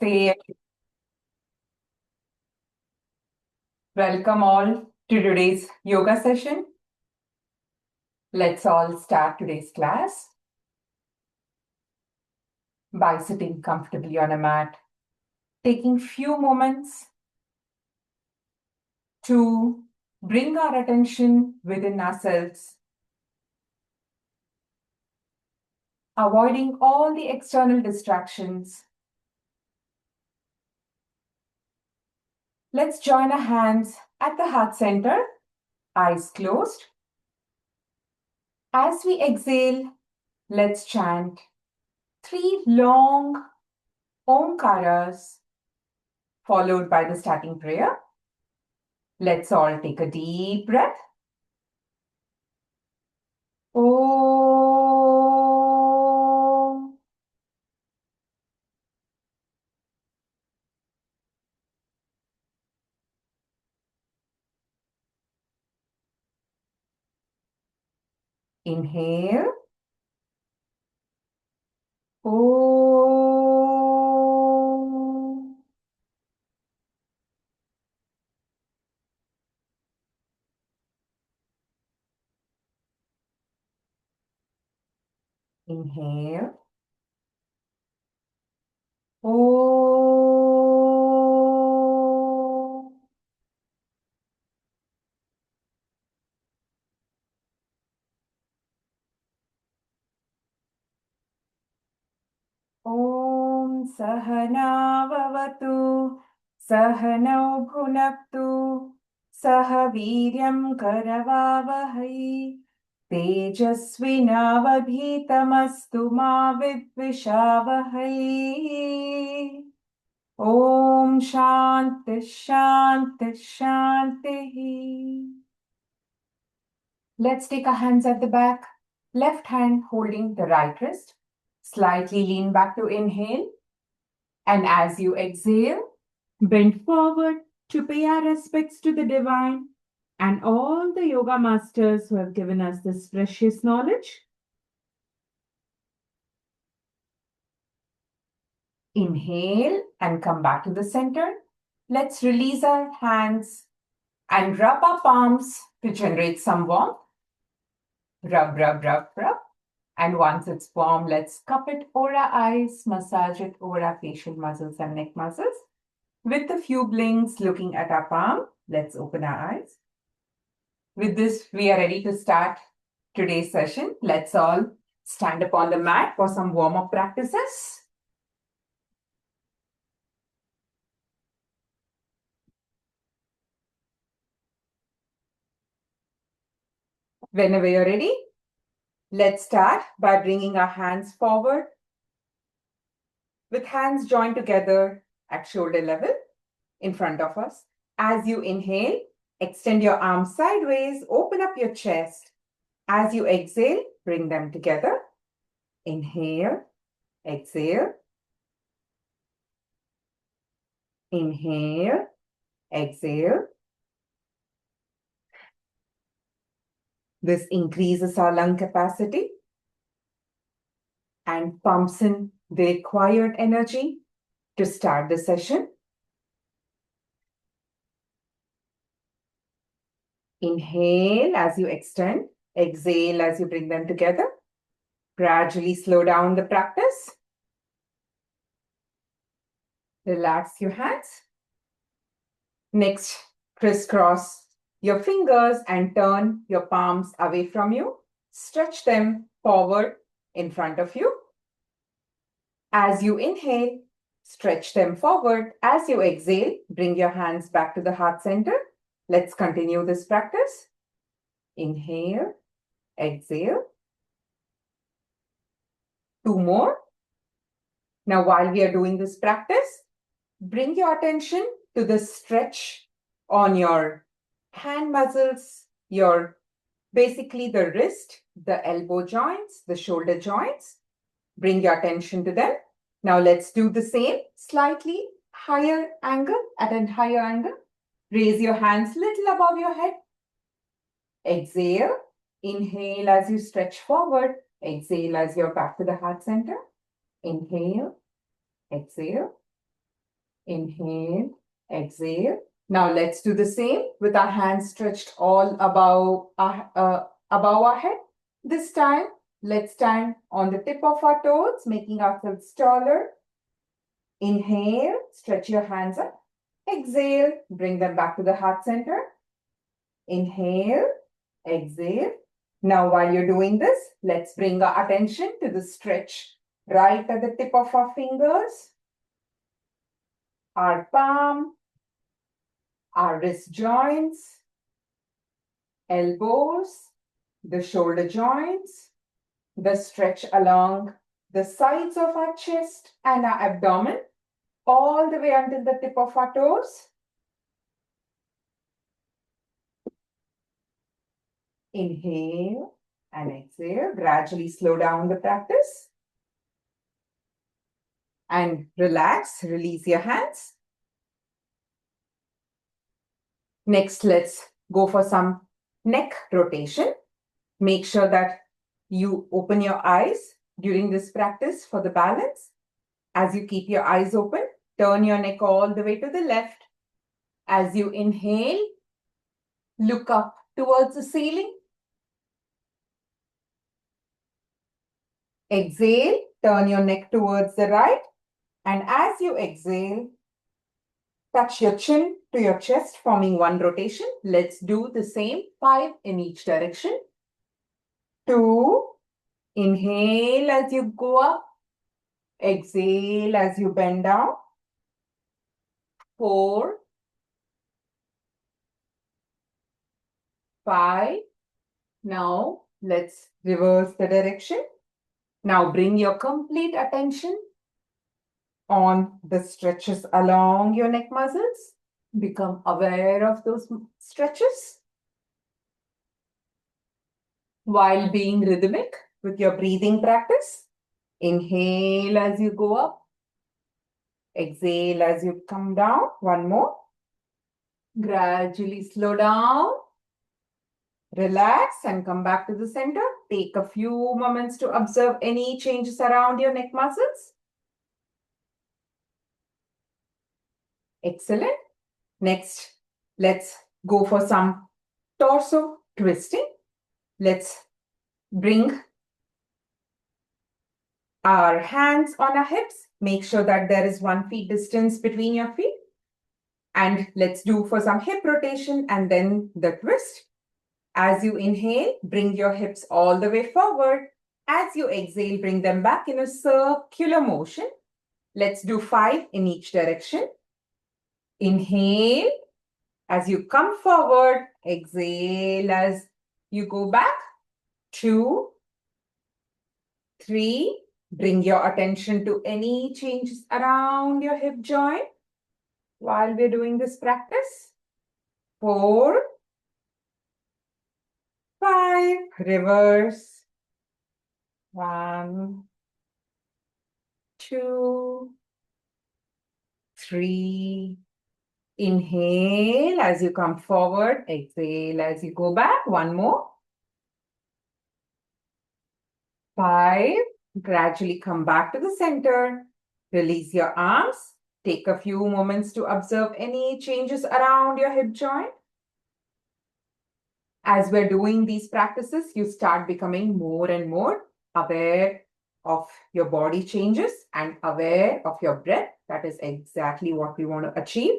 Namaste. Welcome all to today's yoga session. Let's all start today's class by sitting comfortably on a mat, taking few moments to bring our attention within ourselves, avoiding all the external distractions. Let's join our hands at the heart center, eyes closed. As we exhale, let's chant 3 long Omkaras followed by the starting prayer. Let's all take a deep breath. Om. Inhale. Om. Inhale. Om. Om Sahana Vavatu Sahanau Bhunaktu Sahaviryam Karavavahai Tejasvinavadhitamastu ma vidvishavahai. Om Shanti Shanti Shanti. Let's take our hands at the back, left hand holding the right wrist. Slightly lean back to inhale. And as you exhale, bend forward to pay our respects to the divine and all the yoga masters who have given us this precious knowledge. Inhale and come back to the center. Let's release our hands and rub our palms to generate some warmth. Rub, rub, rub, rub. And once it's warm, let's cup it over our eyes, massage it over our facial muscles and neck muscles. With a few blinks looking at our palm, let's open our eyes. With this, we are ready to start today's session. Let's all stand up on the mat for some warm-up practices. Whenever you're ready, let's start by bringing our hands forward with hands joined together at shoulder level in front of us. As you inhale, extend your arms sideways, open up your chest. As you exhale, bring them together. Inhale, exhale. Inhale, exhale. This increases our lung capacity and pumps in the required energy to start the session. Inhale as you extend, exhale as you bring them together. Gradually slow down the practice. Relax your hands. Next, crisscross your fingers and turn your palms away from you. Stretch them forward in front of you. As you inhale, stretch them forward. As you exhale, bring your hands back to the heart center. Let's continue this practice. Inhale, exhale. 2 more. Now, while we are doing this practice, bring your attention to the stretch on your hand muscles, basically the wrist, the elbow joints, the shoulder joints. Bring your attention to them. Now let's do the same, slightly higher angle, at a higher angle. Raise your hands little above your head. Exhale. Inhale as you stretch forward. Exhale as you're back to the heart center. Inhale. Exhale. Inhale, exhale. Now let's do the same with our hands stretched all above our head. This time, let's stand on the tip of our toes, making ourselves taller. Inhale, stretch your hands up. Exhale, bring them back to the heart center. Inhale, exhale. Now, while you're doing this, let's bring our attention to the stretch right at the tip of our fingers, our palm, our wrist joints, elbows, the shoulder joints, the stretch along the sides of our chest and our abdomen, all the way until the tip of our toes. Inhale and exhale. Gradually slow down the practice. And relax, release your hands. Next, let's go for some neck rotation. Make sure that you open your eyes during this practice for the balance. As you keep your eyes open, turn your neck all the way to the left. As you inhale, look up towards the ceiling. Exhale, turn your neck towards the right. And as you exhale, touch your chin to your chest, forming one rotation. Let's do the same, 5 in each direction. 2, inhale as you go up. Exhale as you bend down. 4, 5. Now, let's reverse the direction. Now, bring your complete attention on the stretches along your neck muscles. Become aware of those stretches while being rhythmic with your breathing practice. Inhale as you go up. Exhale as you come down. One more. Gradually slow down. Relax and come back to the center. Take a few moments to observe any changes around your neck muscles. Excellent. Next, let's go for some torso twisting. Let's bring our hands on our hips. Make sure that there is 1 feet distance between your feet. And let's do for some hip rotation and then the twist. As you inhale, bring your hips all the way forward. As you exhale, bring them back in a circular motion. Let's do 5 in each direction. Inhale as you come forward. Exhale as you go back. 2, 3. Bring your attention to any changes around your hip joint while we're doing this practice. 4, 5. Reverse. 1, 2, 3. Inhale as you come forward. Exhale as you go back. One more. 5. Gradually come back to the center. Release your arms. Take a few moments to observe any changes around your hip joint. As we're doing these practices, you start becoming more and more aware of your body changes and aware of your breath. That is exactly what we want to achieve.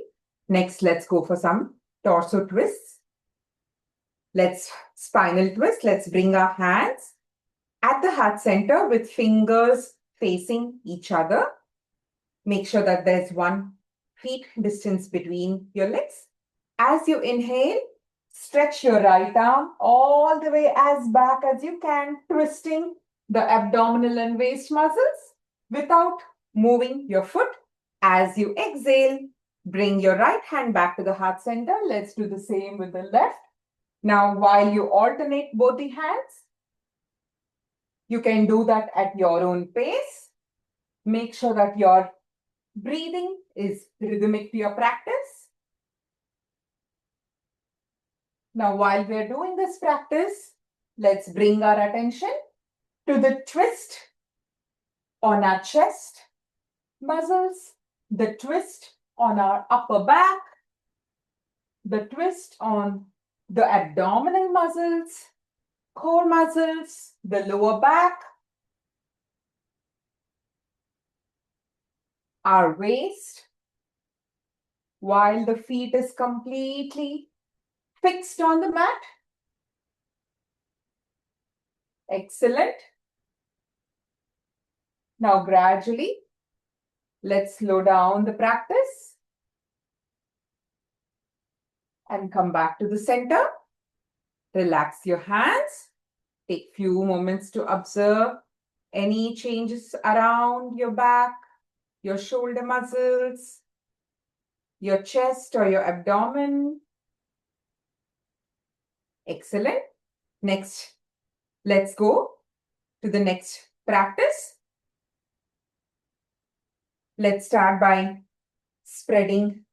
Next, let's go for some torso twists. Let's spinal twist. Let's bring our hands at the heart center with fingers facing each other. Make sure that there's 1 feet distance between your legs. As you inhale, stretch your right arm all the way as back as you can, twisting the abdominal and waist muscles without moving your foot. As you exhale, bring your right hand back to the heart center. Let's do the same with the left. Now, while you alternate both the hands, you can do that at your own pace. Make sure that your breathing is rhythmic to your practice. Now, while we're doing this practice, let's bring our attention to the twist on our chest muscles, the twist on our upper back, the twist on the abdominal muscles, core muscles, the lower back, our waist, while the feet is completely fixed on the mat. Excellent. Now gradually, let's slow down the practice and come back to the center. Relax your hands. Take few moments to observe any changes around your back, your shoulder muscles, your chest or your abdomen. Excellent. Next, let's go to the next practice. Let's start by spreading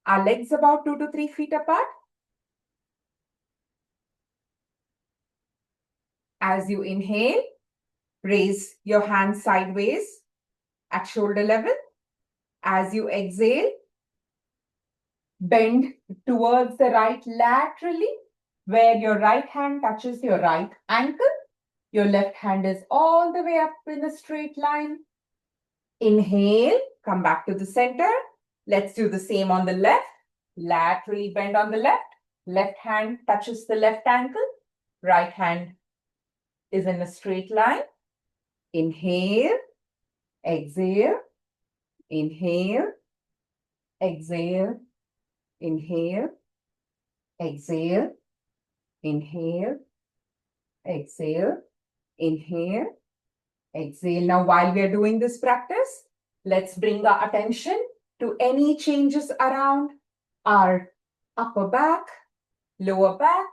our legs about 2 to 3 feet apart. As you inhale, raise your hands sideways at shoulder level. As you exhale, bend towards the right laterally, where your right hand touches your right ankle. Your left hand is all the way up in a straight line. Inhale, come back to the center. Let's do the same on the left. Laterally bend on the left. Left hand touches the left ankle. Right hand is in a straight line. Inhale, exhale, inhale, exhale, inhale, exhale, inhale, exhale, inhale, exhale. Now, while we are doing this practice, let's bring our attention to any changes around our upper back, lower back,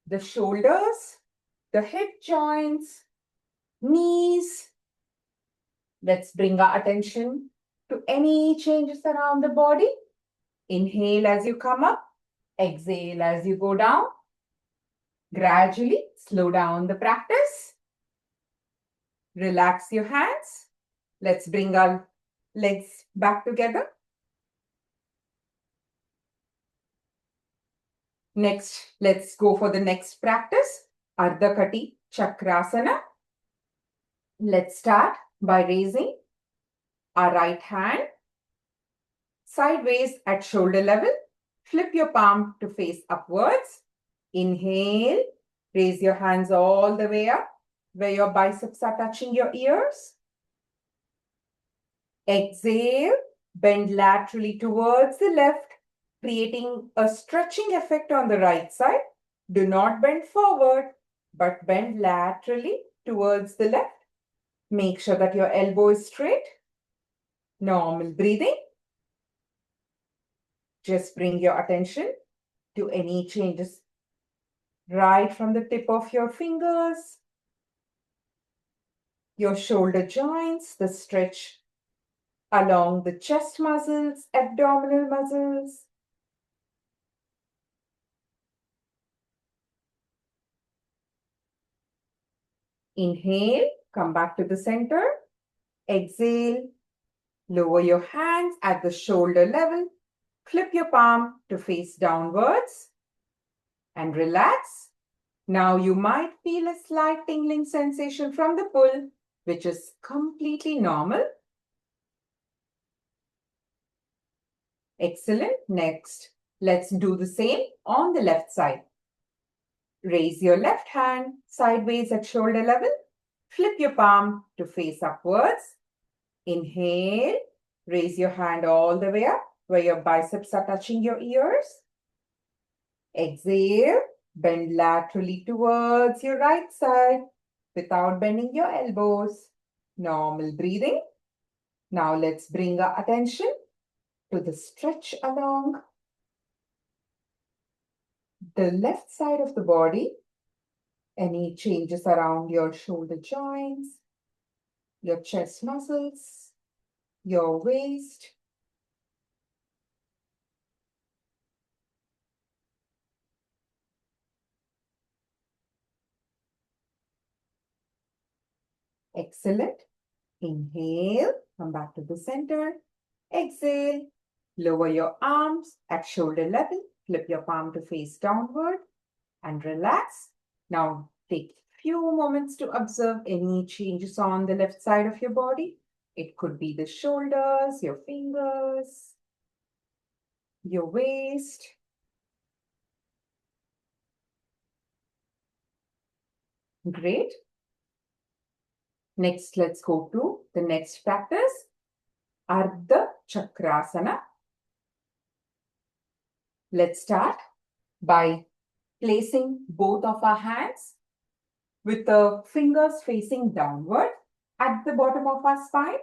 the shoulders, the hip joints, knees. Let's bring our attention to any changes around the body. Inhale as you come up, exhale as you go down. Gradually slow down the practice. Relax your hands. Let's bring our legs back together. Next, let's go for the next practice, Ardha Kati Chakrasana. Let's start by raising our right hand sideways at shoulder level. Flip your palm to face upwards. Inhale, raise your hands all the way up, where your biceps are touching your ears. Exhale, bend laterally towards the left, creating a stretching effect on the right side. Do not bend forward, but bend laterally towards the left. Make sure that your elbow is straight. Normal breathing. Just bring your attention to any changes right from the tip of your fingers, your shoulder joints, the stretch along the chest muscles, abdominal muscles. Inhale, come back to the center. Exhale, lower your hands at the shoulder level. Flip your palm to face downwards and relax. Now you might feel a slight tingling sensation from the pull, which is completely normal. Excellent. Next, let's do the same on the left side. Raise your left hand sideways at shoulder level. Flip your palm to face upwards. Inhale, raise your hand all the way up where your biceps are touching your ears. Exhale, bend laterally towards your right side without bending your elbows. Normal breathing. Now let's bring our attention to the stretch along the left side of the body. Any changes around your shoulder joints, your chest muscles, your waist. Excellent. Inhale, come back to the center. Exhale. Lower your arms at shoulder level. Flip your palm to face downward and relax. Now take few moments to observe any changes on the left side of your body. It could be the shoulders, your fingers, your waist. Great. Next, let's go to the next practice, Ardha Chakrasana. Let's start by placing both of our hands with the fingers facing downward at the bottom of our spine.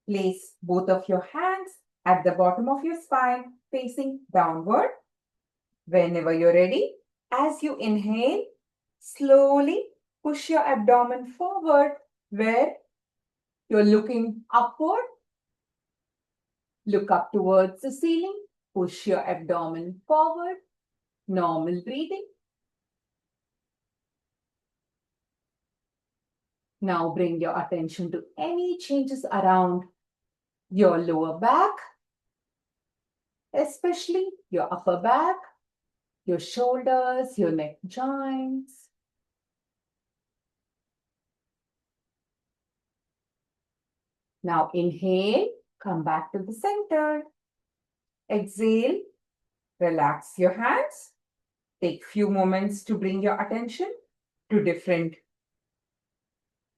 Place both of your hands at the bottom of your spine facing downward. Whenever you're ready, as you inhale, slowly push your abdomen forward where you're looking upward. Look up towards the ceiling. Push your abdomen forward. Normal breathing. Now bring your attention to any changes around your lower back, especially your upper back, your shoulders, your neck joints. Now inhale, come back to the center. Exhale, relax your hands. Take few moments to bring your attention to different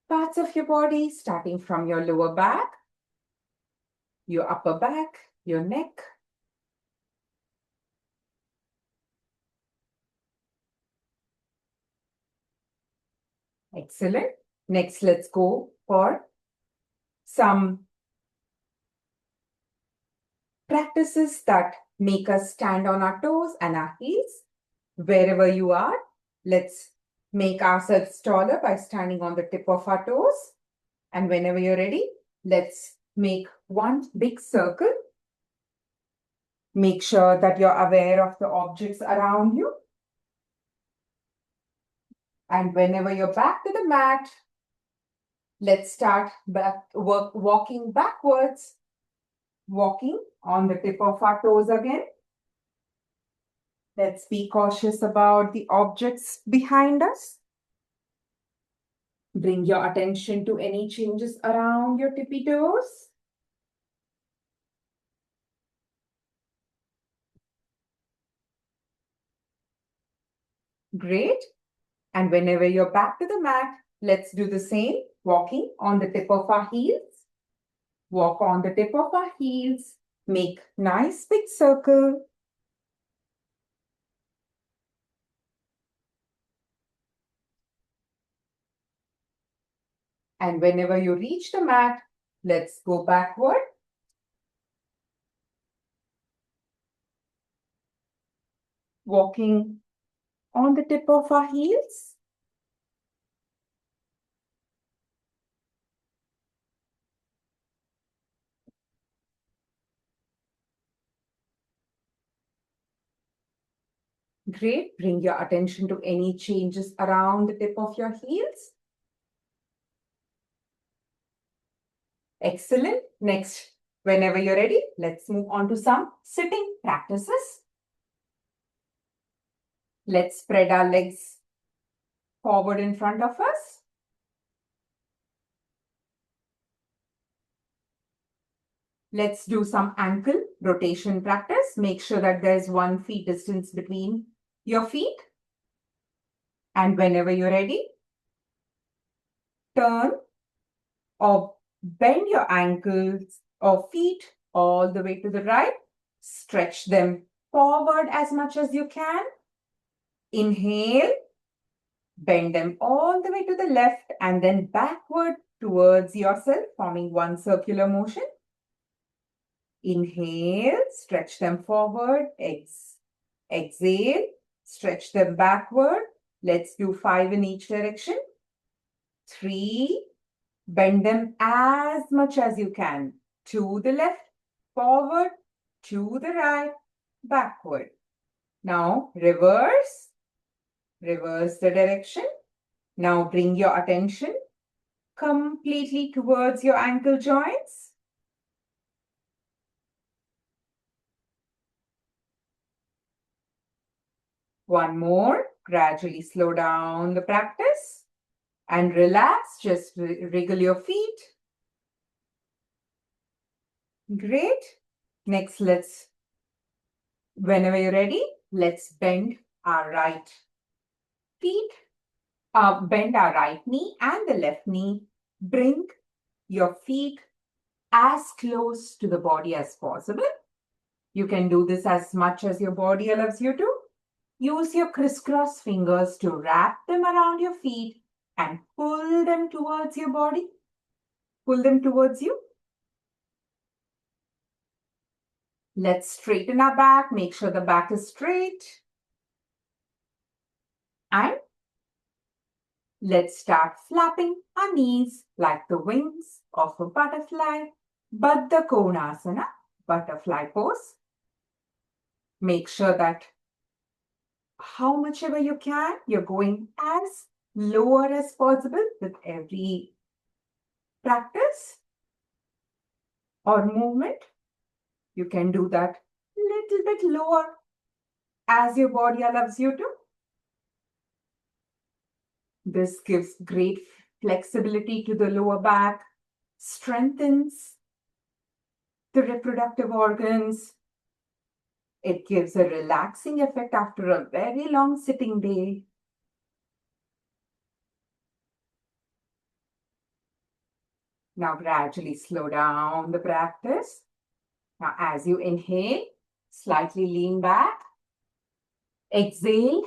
parts of your body, starting from your lower back, your upper back, your neck. Excellent. Next, let's go for some practices that make us stand on our toes and our heels. Wherever you are, let's make ourselves taller by standing on the tip of our toes. And whenever you're ready, let's make one big circle. Make sure that you're aware of the objects around you. And whenever you're back to the mat, let's start walking backwards, walking on the tip of our toes again. Let's be cautious about the objects behind us. Bring your attention to any changes around your tippy toes. Great. And whenever you're back to the mat, let's do the same, walking on the tip of our heels. Walk on the tip of our heels. Make nice big circle. And whenever you reach the mat, let's go backward. Walking on the tip of our heels. Great. Bring your attention to any changes around the tip of your heels. Excellent. Next, whenever you're ready, let's move on to some sitting practices. Let's spread our legs forward in front of us. Let's do some ankle rotation practice. Make sure that there's 1 feet distance between your feet. And whenever you're ready, turn or bend your ankles or feet all the way to the right. Stretch them forward as much as you can. Inhale, bend them all the way to the left and then backward towards yourself, forming one circular motion. Inhale, stretch them forward. Exhale, stretch them backward. Let's do 5 in each direction. 3, bend them as much as you can. To the left, forward, to the right, backward. Now reverse the direction. Now bring your attention completely towards your ankle joints. One more. Gradually slow down the practice and relax. Just wriggle your feet. Great. Next, whenever you're ready, let's bend our right feet, bend our right knee and the left knee. Bring your feet as close to the body as possible. You can do this as much as your body allows you to. Use your crisscross fingers to wrap them around your feet and pull them towards your body. Pull them towards you. Let's straighten our back. Make sure the back is straight. And let's start flapping our knees like the wings of a butterfly. Baddha Konasana, butterfly pose. Make sure that how much ever you can, you're going as lower as possible with every practice or movement. You can do that little bit lower as your body allows you to. This gives great flexibility to the lower back, strengthens the reproductive organs. It gives a relaxing effect after a very long sitting day. Now gradually slow down the practice. Now as you inhale, slightly lean back. Exhale,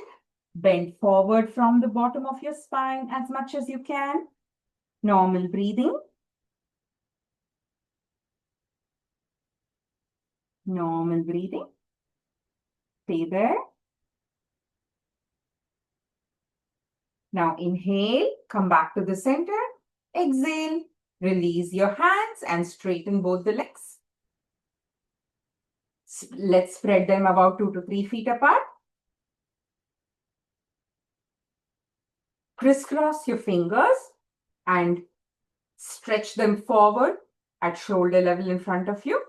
bend forward from the bottom of your spine as much as you can. Normal breathing. Normal breathing. Stay there. Now inhale, come back to the center. Exhale, release your hands and straighten both the legs. Let's spread them about 2 to 3 feet apart. Crisscross your fingers and stretch them forward at shoulder level in front of you.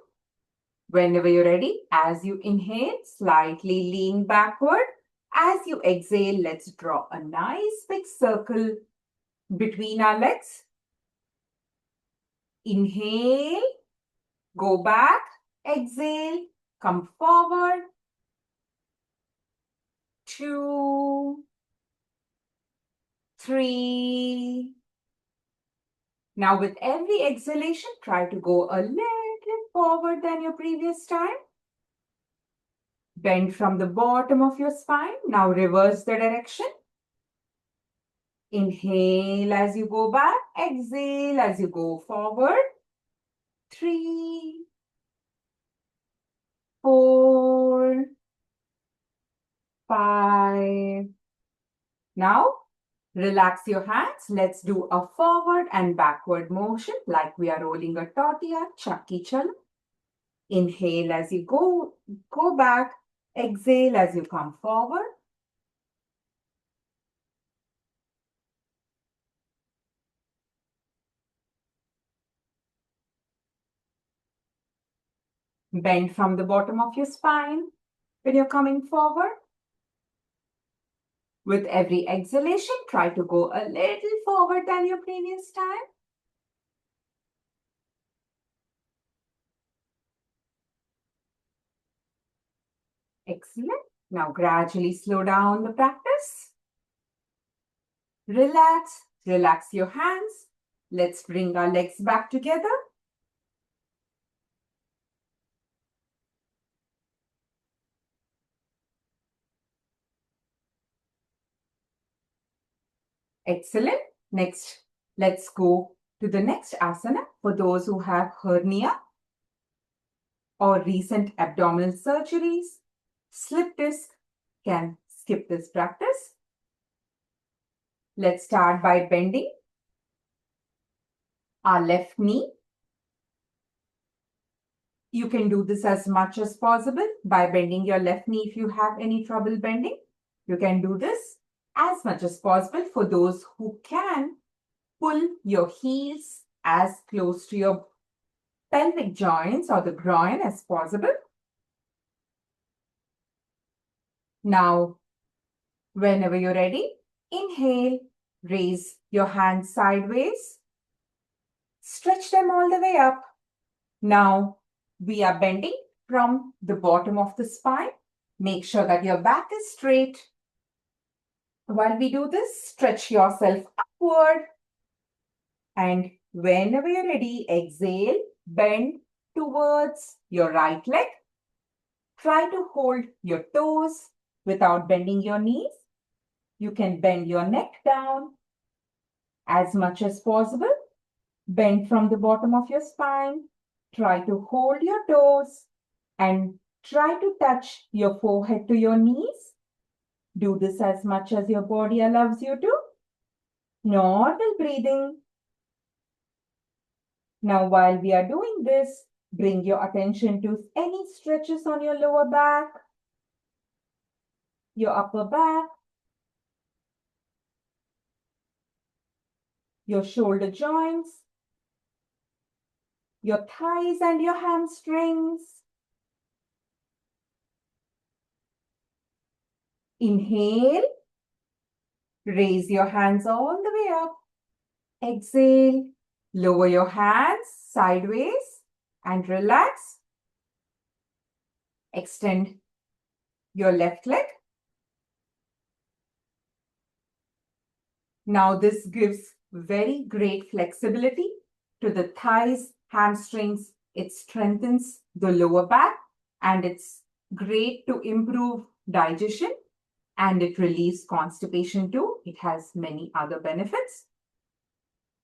Whenever you're ready, as you inhale, slightly lean backward. As you exhale, let's draw a nice big circle between our legs. Inhale, go back, exhale, come forward. 2, 3. Now with every exhalation, try to go a little forward than your previous time. Bend from the bottom of your spine. Now reverse the direction. Inhale as you go back. Exhale as you go forward. 3, 4, 5. Now relax your hands. Let's do a forward and backward motion like we are rolling a tortilla. Chakki chalo. Inhale as you go back. Exhale as you come forward. Bend from the bottom of your spine when you're coming forward. With every exhalation, try to go a little forward than your previous time. Excellent. Now gradually slow down the practice. Relax. Relax your hands. Let's bring our legs back together. Excellent. Next, let's go to the next asana for those who have hernia or recent abdominal surgeries. Slip disc can skip this practice. Let's start by bending our left knee. You can do this as much as possible by bending your left knee if you have any trouble bending. You can do this as much as possible. For those who can, pull your heels as close to your pelvic joints or the groin as possible. Now, Whenever you're ready, inhale, raise your hands sideways, stretch them all the way up. Now, we are bending from the bottom of the spine. Make sure that your back is straight. While we do this, stretch yourself upward. And whenever you're ready, exhale, bend towards your right leg. Try to hold your toes without bending your knees. You can bend your neck down as much as possible. Bend from the bottom of your spine. Try to hold your toes and try to touch your forehead to your knees. Do this as much as your body allows you to. Normal breathing. Now, while we are doing this, bring your attention to any stretches on your lower back, your upper back, your shoulder joints, your thighs and your hamstrings. Inhale, raise your hands all the way up. Exhale, lower your hands sideways and relax. Extend your left leg. Now this gives very great flexibility to the thighs, hamstrings. It strengthens the lower back and it's great to improve digestion and it relieves constipation too. It has many other benefits.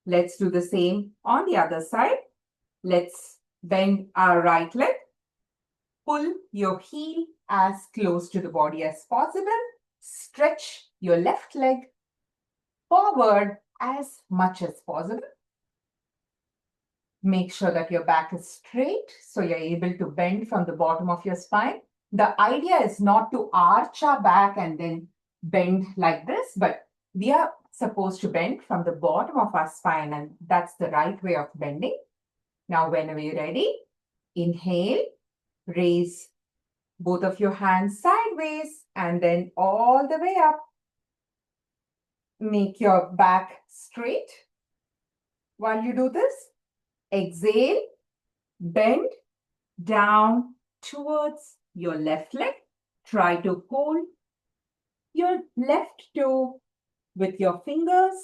Let's do the same on the other side. Let's bend our right leg. Pull your heel as close to the body as possible. Stretch your left leg forward as much as possible. Make sure that your back is straight so you're able to bend from the bottom of your spine. The idea is not to arch our back and then bend like this, but we are supposed to bend from the bottom of our spine, and that's the right way of bending. Now, whenever you're ready, inhale, raise both of your hands sideways and then all the way up. Make your back straight. While you do this, exhale, bend down towards your left leg. Try to hold your left toe with your fingers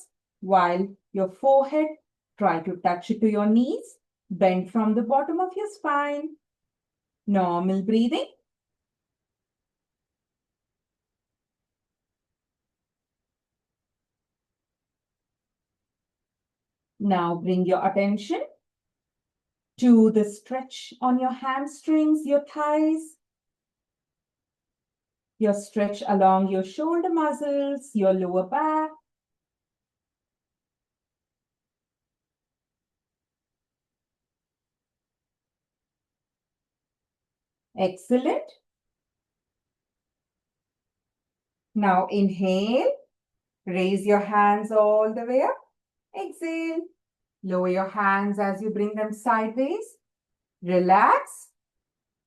while your forehead, try to touch it to your knees. Bend from the bottom of your spine. Normal breathing. Now bring your attention to the stretch on your hamstrings, your thighs, your stretch along your shoulder muscles, your lower back. Excellent. Now inhale, raise your hands all the way up. Exhale, lower your hands as you bring them sideways. Relax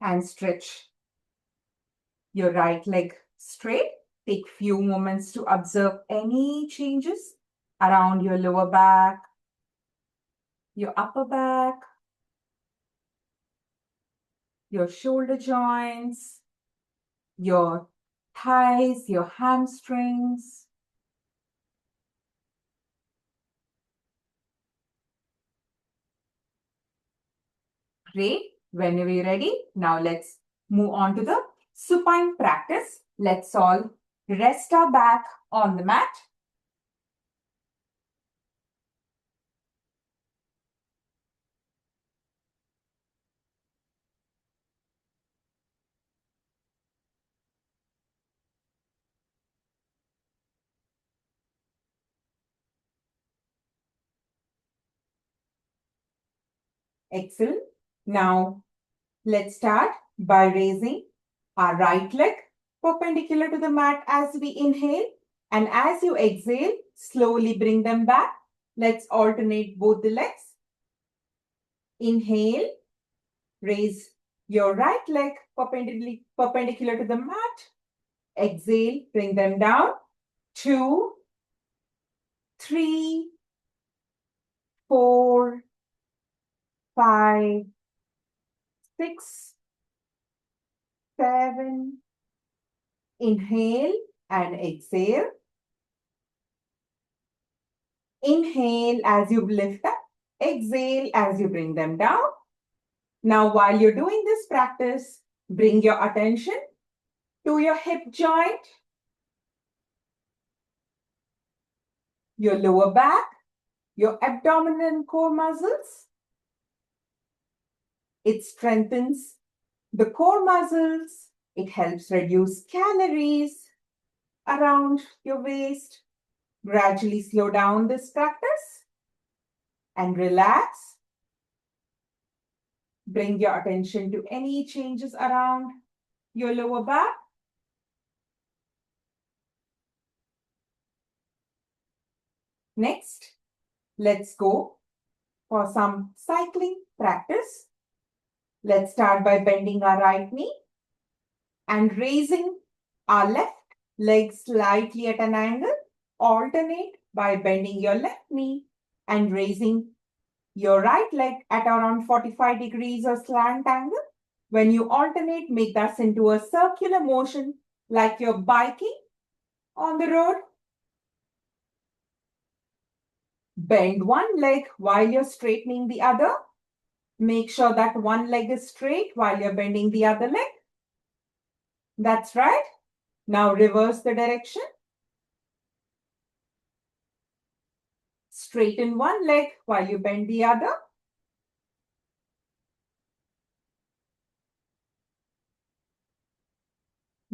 and stretch your right leg straight. Take few moments to observe any changes around your lower back, your upper back, your shoulder joints, your thighs, your hamstrings. Great. Whenever you're ready, now let's move on to the supine practice. Let's all rest our back on the mat. Excellent. Now, let's start by raising our right leg perpendicular to the mat as we inhale. And as you exhale, slowly bring them back. Let's alternate both the legs. Inhale, raise your right leg perpendicular to the mat. Exhale, bring them down. 2, 3, 4, 5, 6, 7. Inhale and exhale. Inhale as you lift up. Exhale as you bring them down. Now, while you're doing this practice, bring your attention to your hip joint, your lower back, your abdominal and core muscles. It strengthens the core muscles. It helps reduce calories around your waist. Gradually slow down this practice and relax. Bring your attention to any changes around your lower back. Next, let's go for some cycling practice. Let's start by bending our right knee and raising our left leg slightly at an angle. Alternate by bending your left knee and raising your right leg at around 45 degrees or slant angle. When you alternate, make that into a circular motion like you're biking on the road. Bend one leg while you're straightening the other. Make sure that one leg is straight while you're bending the other leg. That's right. Now reverse the direction. Straighten one leg while you bend the other.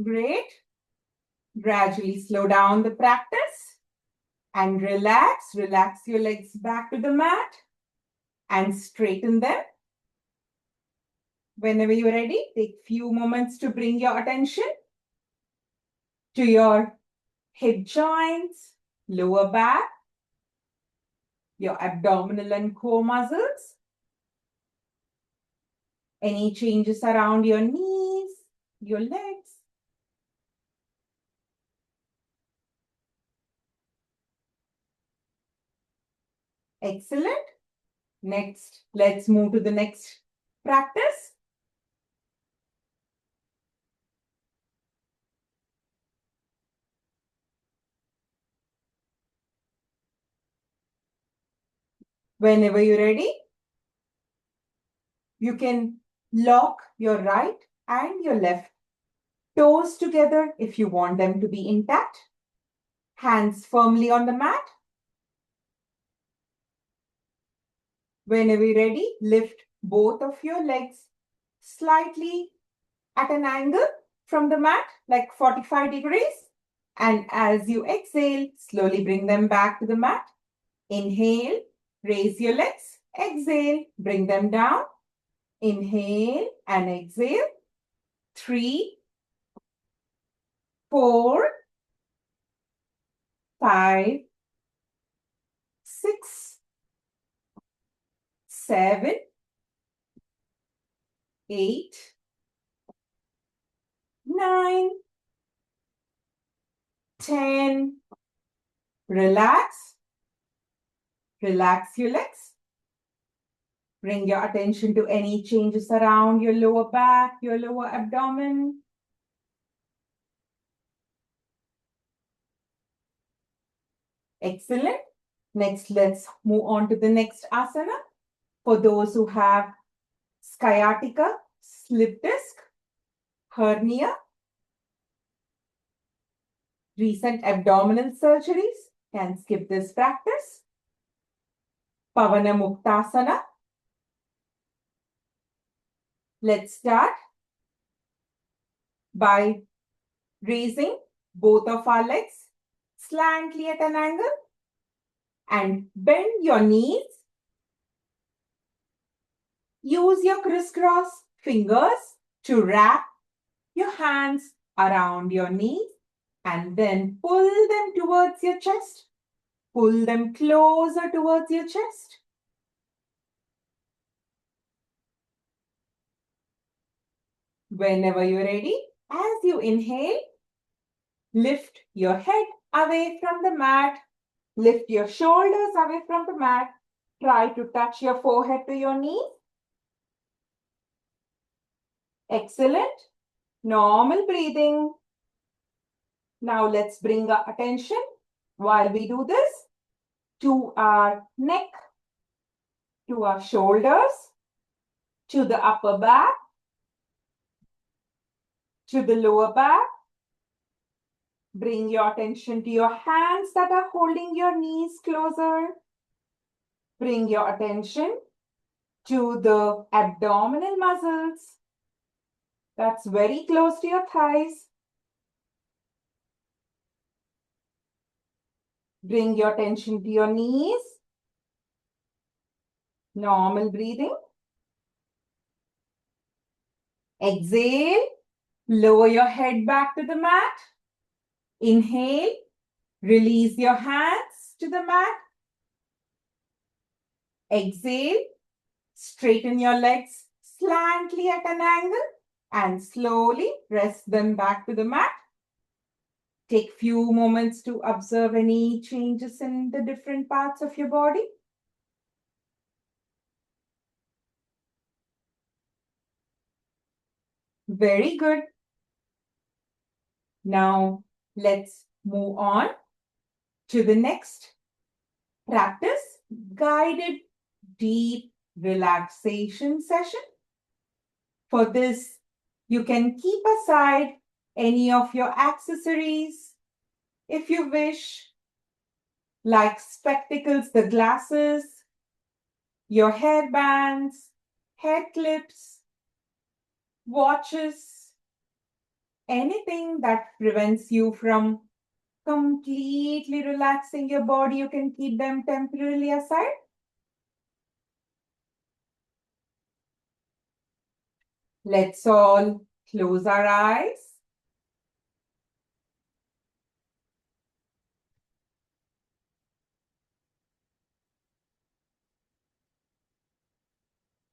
Great. Gradually slow down the practice and relax. Relax your legs back to the mat and straighten them. Whenever you're ready, take few moments to bring your attention to your hip joints, lower back, your abdominal and core muscles. Any changes around your knees, your legs. Excellent. Next, let's move to the next practice. Whenever you're ready, you can lock your right and your left toes together if you want them to be intact. Hands firmly on the mat. Whenever you're ready, lift both of your legs slightly at an angle from the mat, like 45 degrees. And as you exhale, slowly bring them back to the mat. Inhale, raise your legs. Exhale, bring them down. Inhale and exhale. 3, 4, 5, 6, 7, 8, 9, 10. Relax. Relax your legs. Bring your attention to any changes around your lower back, your lower abdomen. Excellent. Next, let's move on to the next asana. For those who have sciatica, slip disc, hernia, recent abdominal surgeries, can skip this practice. Pavana Muktasana. Let's start by raising both of our legs slightly at an angle and bend your knees. Use your crisscross fingers to wrap your hands around your knees and then pull them towards your chest. Pull them closer towards your chest. Whenever you're ready, as you inhale, lift your head away from the mat. Lift your shoulders away from the mat. Try to touch your forehead to your knees. Excellent. Normal breathing. Now let's bring our attention while we do this to our neck, to our shoulders, to the upper back, to the lower back. Bring your attention to your hands that are holding your knees closer. Bring your attention to the abdominal muscles. That's very close to your thighs. Bring your attention to your knees. Normal breathing. Exhale. Lower your head back to the mat. Inhale. Release your hands to the mat. Exhale. Straighten your legs slantly at an angle and slowly press them back to the mat. Take few moments to observe any changes in the different parts of your body. Very good. Now, let's move on to the next practice, guided deep relaxation session. For this, you can keep aside any of your accessories if you wish, like spectacles, the glasses, your hairbands, hair clips, watches, anything that prevents you from completely relaxing your body, you can keep them temporarily aside. Let's all close our eyes.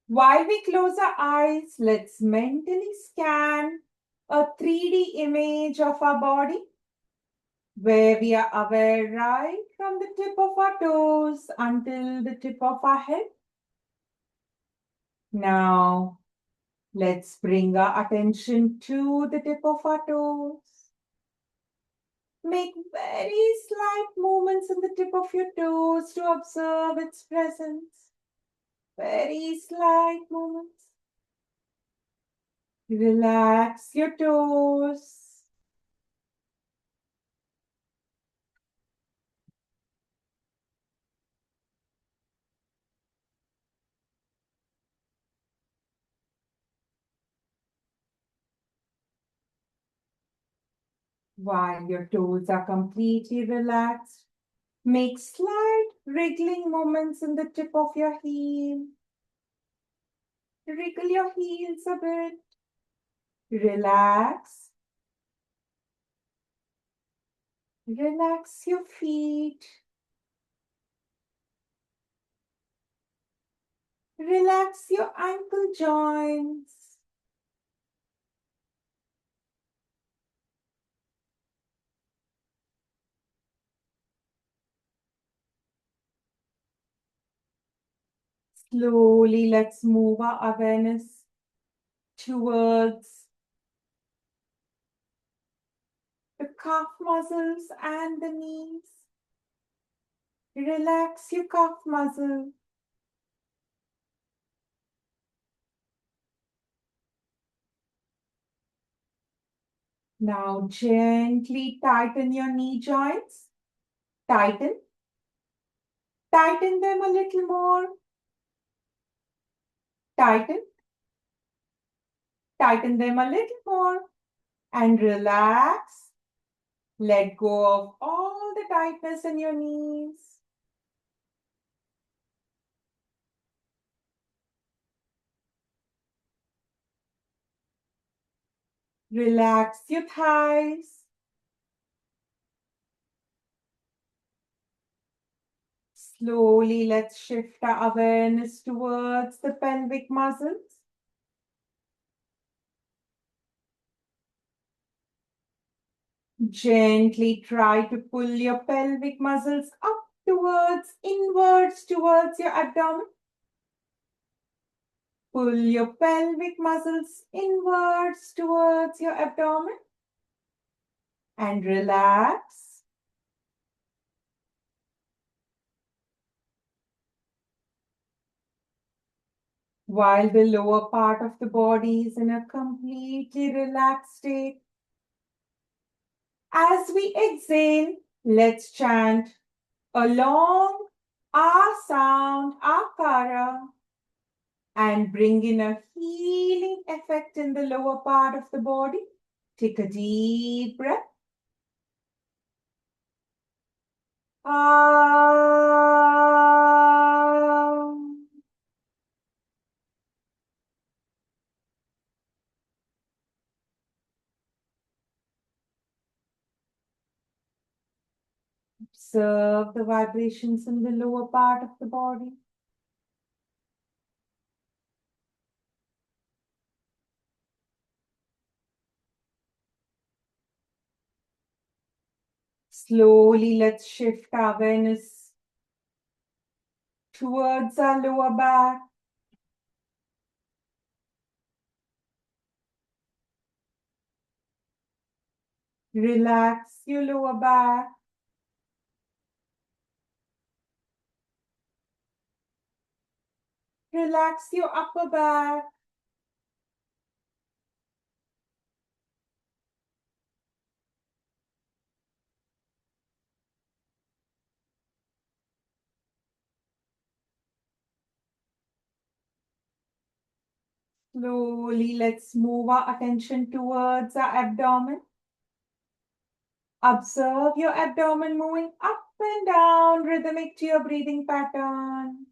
While we close our eyes, let's mentally scan a 3D image of our body where we are aware right from the tip of our toes until the tip of our head. Now, let's bring our attention to the tip of our toes. Make very slight movements in the tip of your toes to observe its presence. Very slight movements. Relax your toes. While your toes are completely relaxed, make slight wriggling movements in the tip of your heel. Wriggle your heels a bit. Relax. Relax your feet. Relax your ankle joints. Slowly, let's move our awareness towards the calf muscles and the knees. Relax your calf muscle. Now gently tighten your knee joints. Tighten. Tighten them a little more. Tighten. Tighten them a little more. And relax. Let go of all the tightness in your knees. Relax your thighs. Slowly, let's shift our awareness towards the pelvic muscles. Gently try to pull your pelvic muscles up inwards towards your abdomen. Pull your pelvic muscles inwards towards your abdomen and relax. While the lower part of the body is in a completely relaxed state. As we exhale, let's chant a long A sound, Akara, and bring in a healing effect in the lower part of the body. Take a deep breath. Ah. Observe the vibrations in the lower part of the body. Slowly, let's shift our awareness towards our lower back. Relax your lower back. Relax your upper back. Slowly, let's move our attention towards our abdomen. Observe your abdomen moving up and down, rhythmic to your breathing pattern.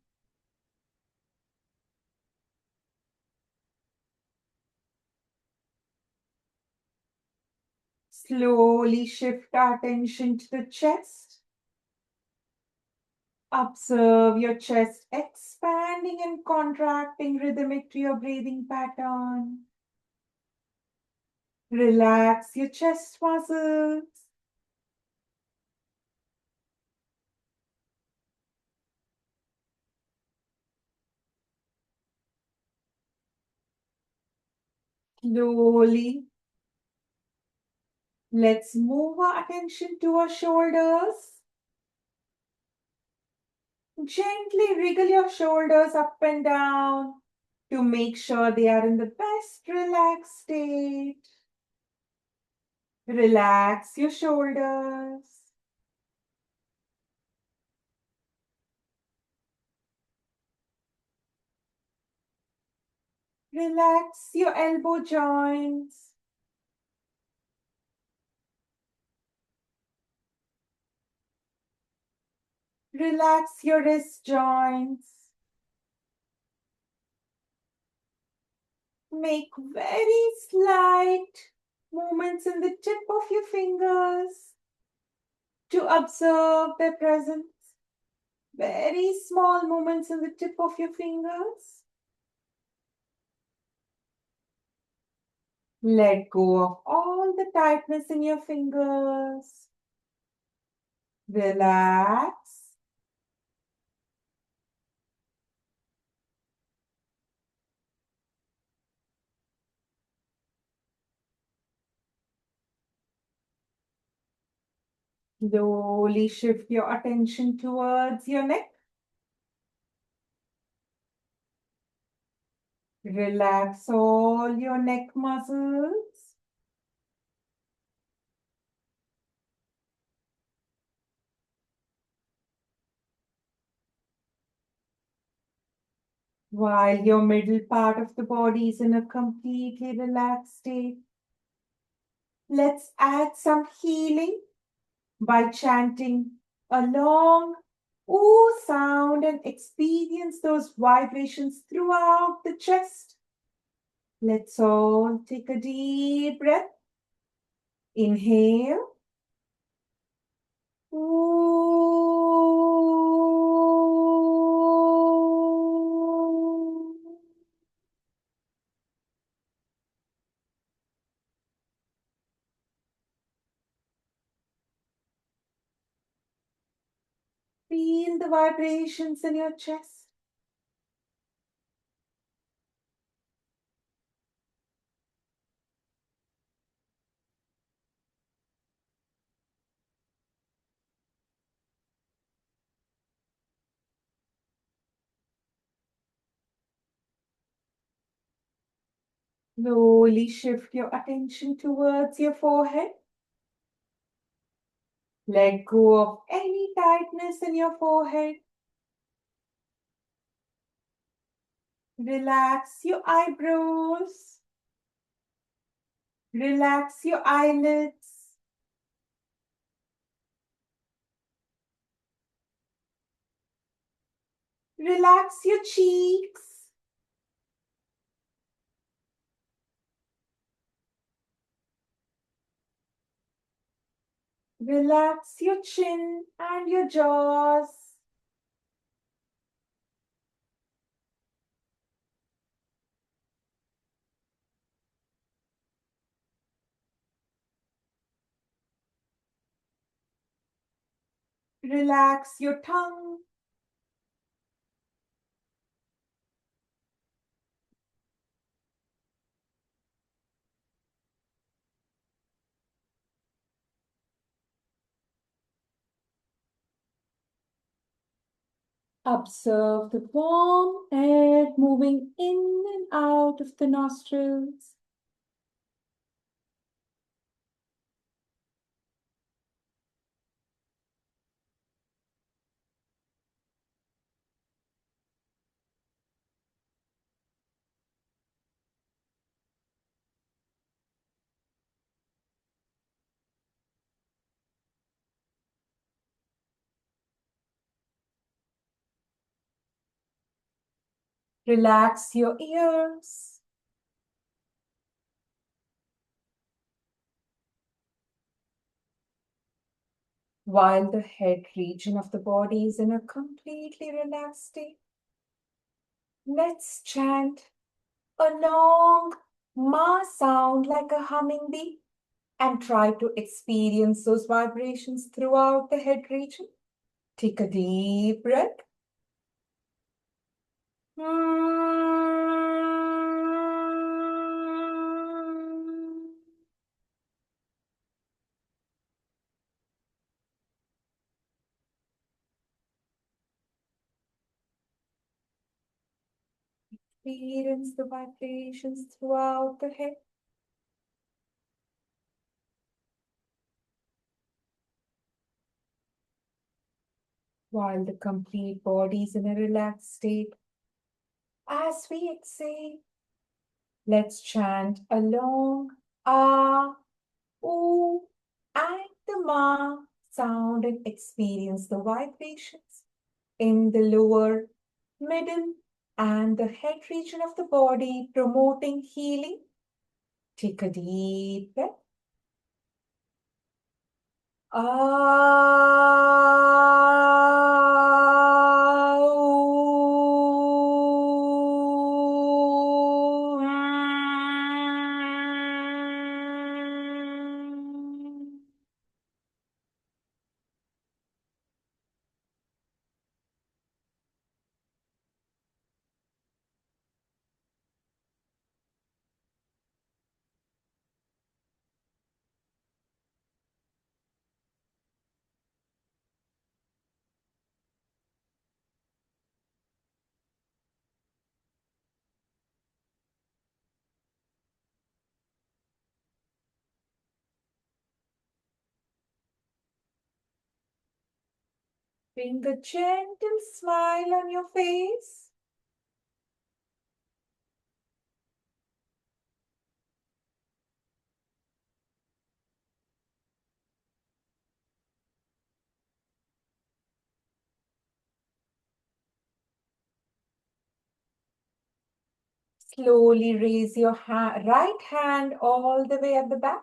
Slowly shift our attention to the chest. Observe your chest expanding and contracting, rhythmic to your breathing pattern. Relax your chest muscles. Slowly, let's move our attention to our shoulders. Gently wriggle your shoulders up and down to make sure they are in the best relaxed state. Relax your shoulders. Relax your elbow joints. Relax your wrist joints. Make very slight movements in the tip of your fingers to observe their presence. Very small movements in the tip of your fingers. Let go of all the tightness in your fingers. Relax. Slowly shift your attention towards your neck. Relax all your neck muscles. While your middle part of the body is in a completely relaxed state, let's add some healing by chanting a long ooh sound and experience those vibrations throughout the chest. Let's all take a deep breath. Inhale. Ooh. feel the vibrations in your chest. Slowly shift your attention towards your forehead. Let go of any tightness in your forehead. Relax your eyebrows. Relax your eyelids. Relax your cheeks. Relax your chin and your jaws. Relax your tongue. Observe the warm air moving in and out of the nostrils. Relax your ears. While the head region of the body is in a completely relaxed state, let's chant a long ma sound like a humming bee and try to experience those vibrations throughout the head region. Take a deep breath. Experience the vibrations throughout the head. While the complete body is in a relaxed state, as we exhale, let's chant a long ah, ooh, and the ma sound and experience the vibrations in the lower, middle, and the head region of the body, promoting healing. Take a deep breath. Bring a gentle smile on your face. Slowly raise your right hand all the way at the back.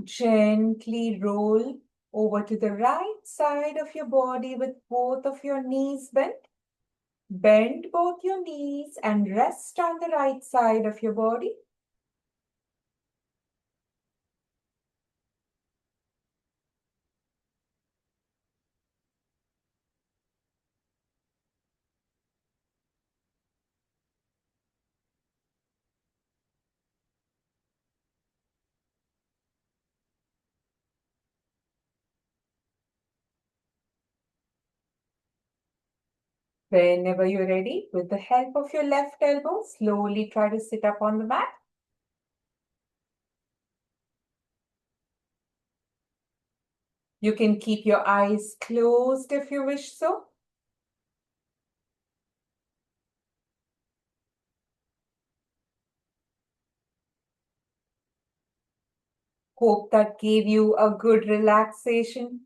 Gently roll over to the right side of your body with both of your knees bent. Bend both your knees and rest on the right side of your body. Whenever you're ready, with the help of your left elbow, slowly try to sit up on the mat. You can keep your eyes closed if you wish so. Hope that gave you a good relaxation.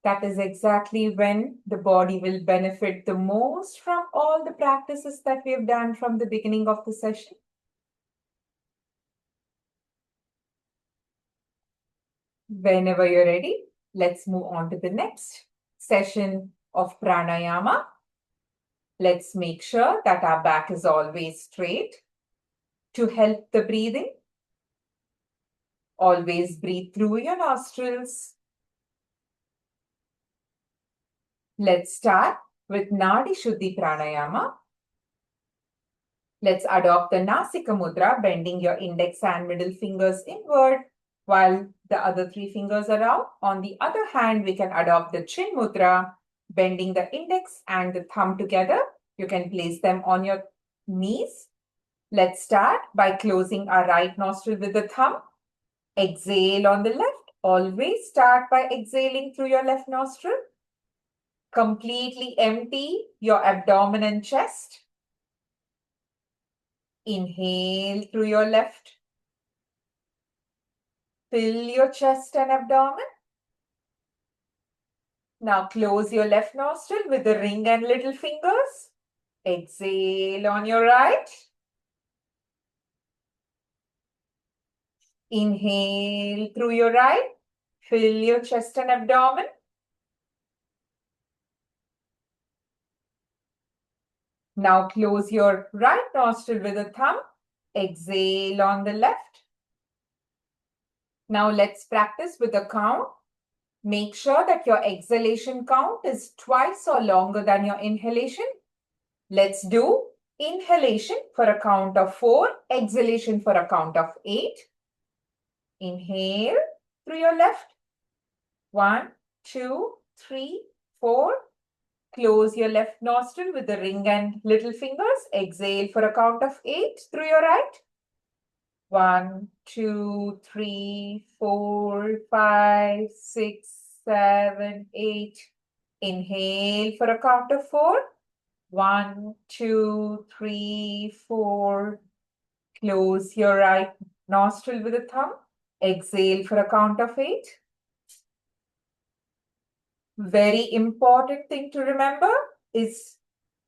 That is exactly when the body will benefit the most from all the practices that we have done from the beginning of the session. Whenever you're ready, let's move on to the next session of pranayama. Let's make sure that our back is always straight. To help the breathing, always breathe through your nostrils. Let's start with Nadi Shuddhi Pranayama. Let's adopt the Nasika Mudra, bending your index and middle fingers inward while the other three fingers are out. On the other hand, we can adopt the Chin Mudra, bending the index and the thumb together. You can place them on your knees. Let's start by closing our right nostril with the thumb. Exhale on the left. Always start by exhaling through your left nostril. Completely empty your abdomen and chest. Inhale through your left. Fill your chest and abdomen. Now close your left nostril with the ring and little fingers. Exhale on your right. Inhale through your right. Fill your chest and abdomen. Now close your right nostril with a thumb. Exhale on the left. Now let's practice with a count. Make sure that your exhalation count is twice or longer than your inhalation. Let's do inhalation for a count of 4, exhalation for a count of 8. Inhale through your left. 1, 2, 3, 4. Close your left nostril with the ring and little fingers. Exhale for a count of 8 through your right. 1, 2, 3, 4, 5, 6, 7, 8. Inhale for a count of 4. 1, 2, 3, 4. Close your right nostril with a thumb. Exhale for a count of 8. Very important thing to remember is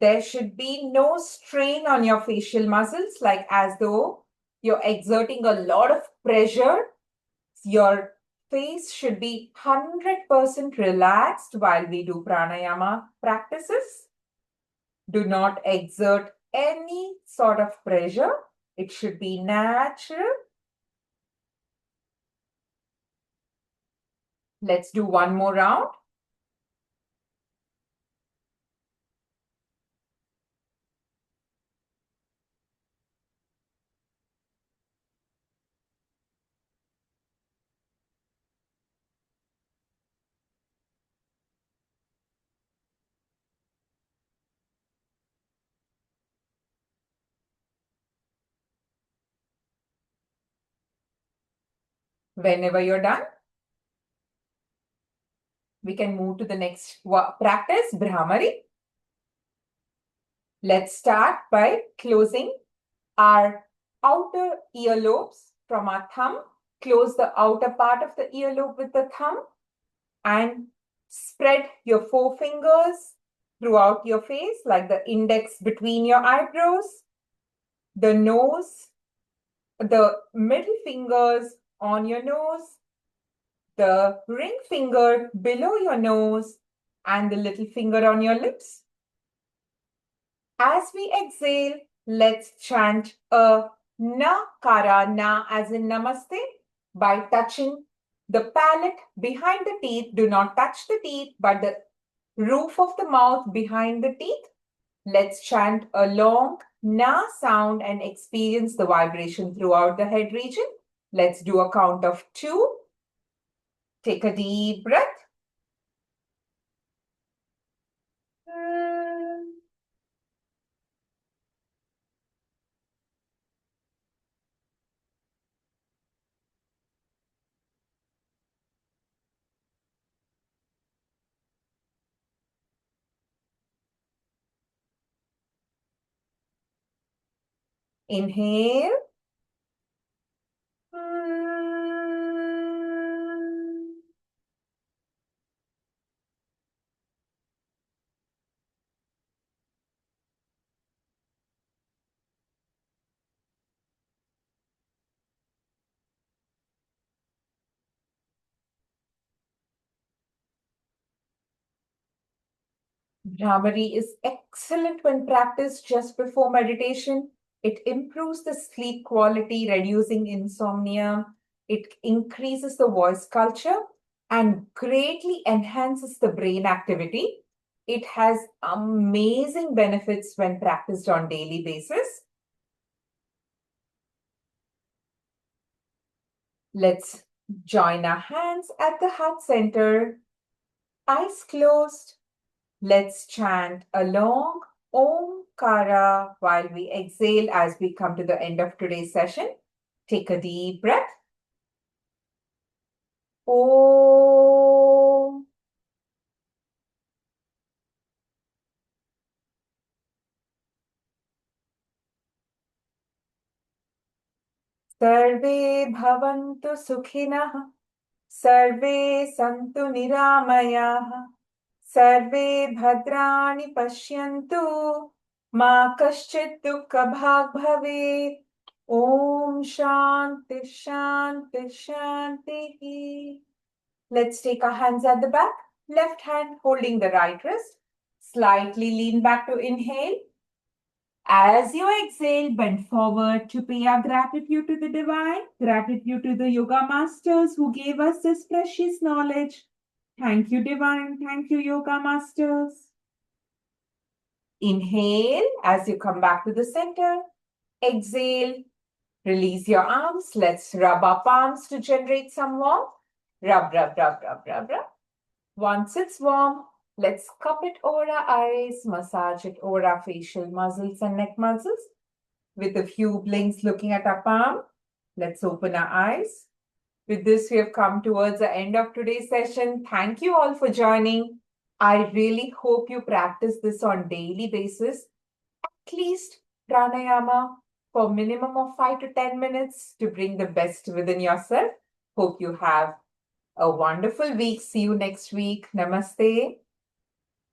there should be no strain on your facial muscles, like as though you're exerting a lot of pressure. Your face should be 100% relaxed while we do pranayama practices. Do not exert any sort of pressure. It should be natural. Let's do one more round. Whenever you're done, we can move to the next practice, Bhramari. Let's start by closing our outer earlobes from our thumb. Close the outer part of the earlobe with the thumb and spread your forefingers throughout your face, like the index between your eyebrows, the nose, the middle fingers on your nose, the ring finger below your nose, and the little finger on your lips. As we exhale, let's chant a nakara, na as in namaste, by touching the palate behind the teeth. Do not touch the teeth, but the roof of the mouth behind the teeth. Let's chant a long na sound and experience the vibration throughout the head region. Let's do a count of 2. Take a deep breath. Inhale. Bhramari is excellent when practiced just before meditation. It improves the sleep quality, reducing insomnia. It increases the voice culture and greatly enhances the brain activity. It has amazing benefits when practiced on daily basis. Let's join our hands at the heart center, eyes closed. Let's chant a long Omkara while we exhale as we come to the end of today's session. Take a deep breath. Om. Sarve bhavantu sukhinah. Sarve santu niramayah. Sarve bhadrani pashyantu. Ma kaschit dukkha bhag bhavet. Om Shanti Shanti Shanti. Let's take our hands at the back, left hand holding the right wrist. Slightly lean back to inhale. As you exhale, bend forward to pay our gratitude to the divine, gratitude to the yoga masters who gave us this precious knowledge. Thank you, divine. Thank you, yoga masters. Inhale as you come back to the center. Exhale. Release your arms. Let's rub our palms to generate some warmth. Rub, rub, rub, rub, rub, rub. Once it's warm, let's cup it over our eyes, massage it over our facial muscles and neck muscles. With a few blinks looking at our palm, let's open our eyes. With this, we have come towards the end of today's session. Thank you all for joining. I really hope you practice this on daily basis, at least pranayama for minimum of 5 to 10 minutes to bring the best within yourself. Hope you have a wonderful week. See you next week. Namaste.